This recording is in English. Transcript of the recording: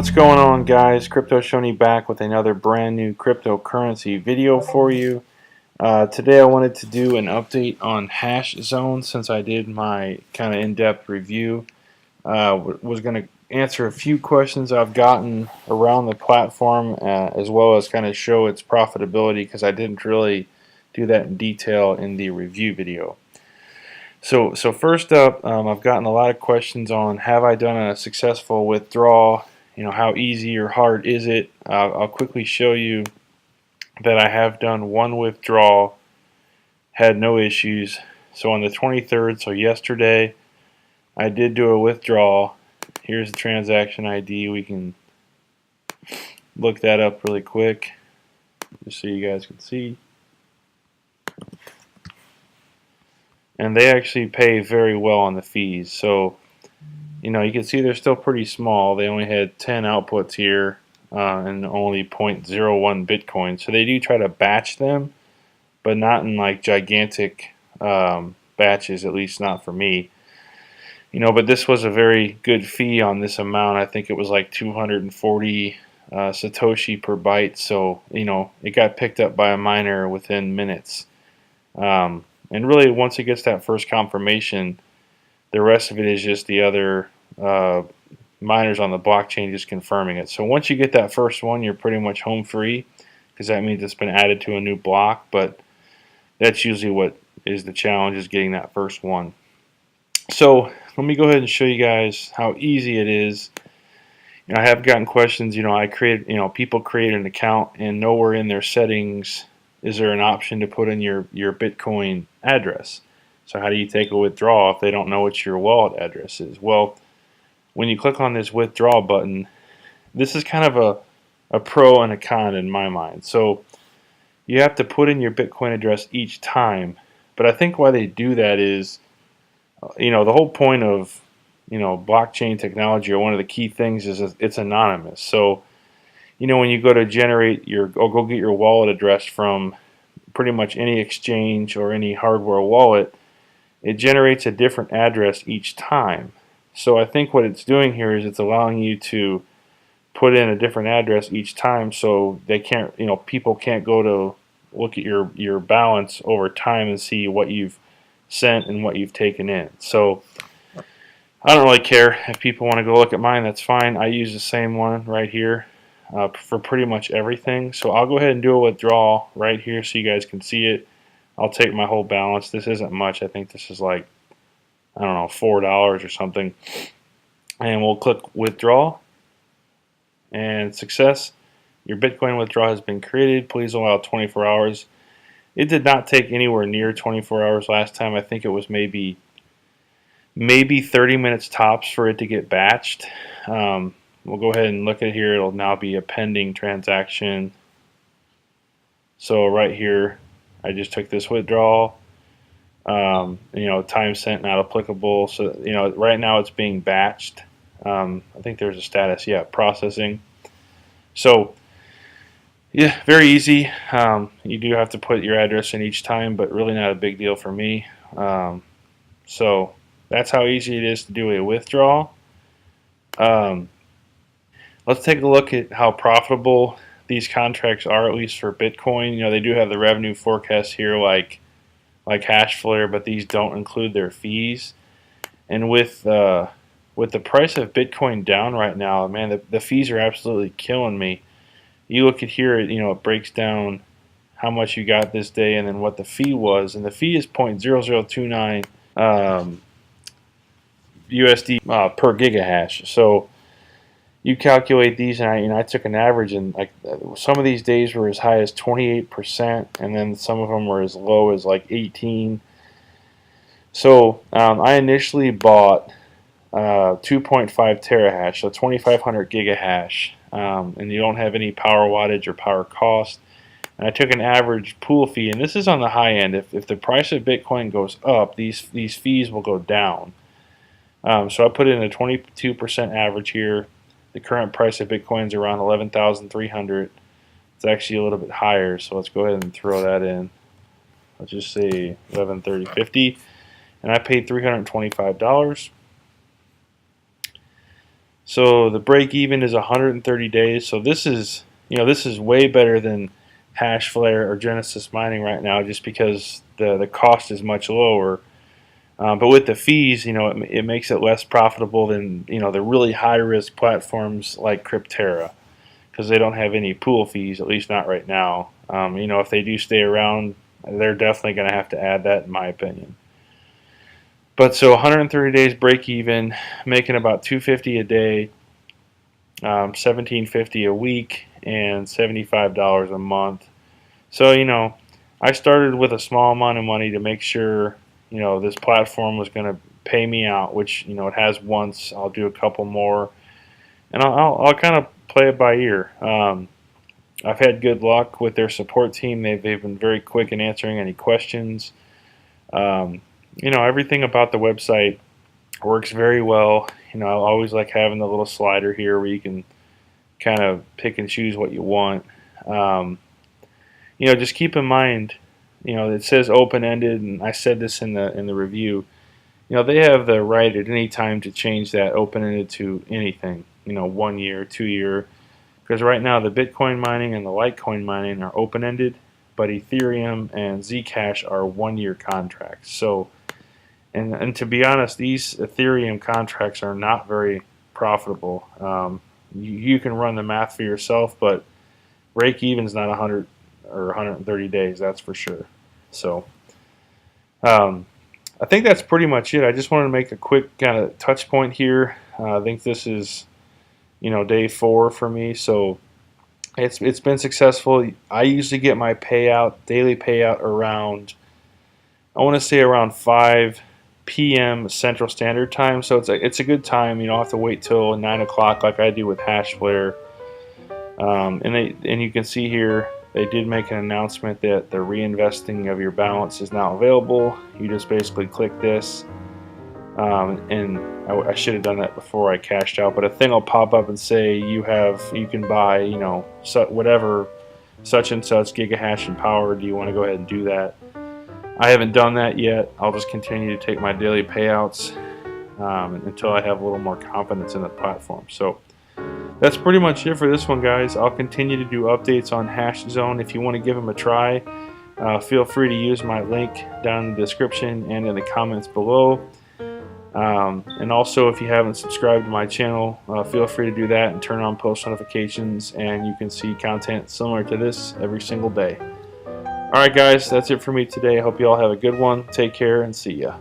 What's going on, guys? Crypto Shoney back with another brand new cryptocurrency video for you. Today I wanted to do an update on HashZone since I did my kind of in-depth review. Was going to answer a few questions I've gotten around the platform as well as kind of show its profitability because I didn't really do that in detail in the review video. So first up, I've gotten a lot of questions on have I done a successful withdrawal? How easy or hard is it? I'll quickly show you that I have done one withdrawal, had no issues. So on the 23rd, so yesterday, I did do a withdrawal. Here's the transaction ID. We can look that up really quick just so you guys can see. And they actually pay very well on the fees. So, you can see they're still pretty small. They only had 10 outputs here and only 0.01 Bitcoin. So they do try to batch them, but not in like gigantic batches, at least not for me. But this was a very good fee on this amount. I think it was like 240 Satoshi per byte. So, it got picked up by a miner within minutes. And really, once it gets that first confirmation, the rest of it is just the other miners on the blockchain just confirming it. So once you get that first one, you're pretty much home free because that means it's been added to a new block. But that's usually what is the challenge, is getting that first one. So let me go ahead and show you guys how easy it is. I have gotten questions. People create an account and nowhere in their settings is there an option to put in your Bitcoin address. So how do you take a withdrawal if they don't know what your wallet address is? Well, when you click on this withdraw button, this is kind of a pro and a con in my mind. So you have to put in your Bitcoin address each time. But I think why they do that is, the whole point of, blockchain technology, or one of the key things, is it's anonymous. So, when you go to generate go get your wallet address from pretty much any exchange or any hardware wallet, it generates a different address each time. So I think what it's doing here is it's allowing you to put in a different address each time, so they can't, people can't go to look at your balance over time and see what you've sent and what you've taken in. So I don't really care if people want to go look at mine. That's fine. I use the same one right here for pretty much everything. So I'll go ahead and do a withdrawal right here so you guys can see it. I'll take my whole balance. This isn't much. I think this is like, I don't know, $4 or something. And we'll click withdraw. And success. Your Bitcoin withdrawal has been created. Please allow 24 hours. It did not take anywhere near 24 hours last time. I think it was maybe 30 minutes tops for it to get batched. We'll go ahead and look at here. It'll now be a pending transaction. So right here, I just took this withdrawal. Time sent not applicable. So, right now it's being batched. I think there's a status, processing. So, yeah, very easy. You do have to put your address in each time, but really not a big deal for me. So that's how easy it is to do a withdrawal. Let's take a look at how profitable these contracts are, at least for Bitcoin. They do have the revenue forecast here like Hashflare, but these don't include their fees. And with the price of Bitcoin down right now, man, the fees are absolutely killing me. You look at here, it breaks down how much you got this day and then what the fee was, and the fee is 0.0029 USD per gigahash. So you calculate these, and I took an average, and like some of these days were as high as 28%, and then some of them were as low as like 18%. So I initially bought 2.5 terahash, so 2,500 gigahash, and you don't have any power wattage or power cost. And I took an average pool fee, and this is on the high end. If the price of Bitcoin goes up, these fees will go down. So I put in a 22% average here. The current price of Bitcoin is around 11,300. It's actually a little bit higher, so let's go ahead and throw that in. Let's just say 1130.50, and I paid $325. So the break even is 130 days. So this is, this is way better than Hashflare or Genesis Mining right now, just because the cost is much lower. But with the fees, it makes it less profitable than the really high risk platforms like Cryptera, because they don't have any pool fees, at least not right now. If they do stay around, they're definitely going to have to add that, in my opinion. But so 130 days break even, making about 250 a day, 1750 a week, and $75 a month. So I started with a small amount of money to make sure this platform was going to pay me out, which it has once. I'll do a couple more, and I'll kind of play it by ear. I've had good luck with their support team. They've been very quick in answering any questions. Everything about the website works very well. I always like having the little slider here where you can kind of pick and choose what you want. Just keep in mind, it says open-ended, and I said this in the review. They have the right at any time to change that open-ended to anything. 1 year, 2 year. Because right now the Bitcoin mining and the Litecoin mining are open-ended, but Ethereum and Zcash are 1 year contracts. So, and to be honest, these Ethereum contracts are not very profitable. You can run the math for yourself, but break even is not 100 or 130 days, that's for sure. So, I think that's pretty much it. I just wanted to make a quick kind of touch point here. I think this is day 4 for me, so it's been successful. I usually get my daily payout around, I want to say around 5 p.m. Central Standard Time. So it's a good time. You don't have to wait till 9 o'clock like I do with Hashflare. And you can see here they did make an announcement that the reinvesting of your balance is now available. You just basically click this. And I should have done that before I cashed out, but a thing will pop up and say you can buy whatever such and such gigahash in power. Do you want to go ahead and do that? I haven't done that yet. I'll just continue to take my daily payouts until I have a little more confidence in the platform. So that's pretty much it for this one, guys. I'll continue to do updates on HashZone. If you want to give them a try, feel free to use my link down in the description and in the comments below. And also, if you haven't subscribed to my channel, feel free to do that and turn on post notifications, and you can see content similar to this every single day. Alright guys, that's it for me today. I hope you all have a good one. Take care and see ya.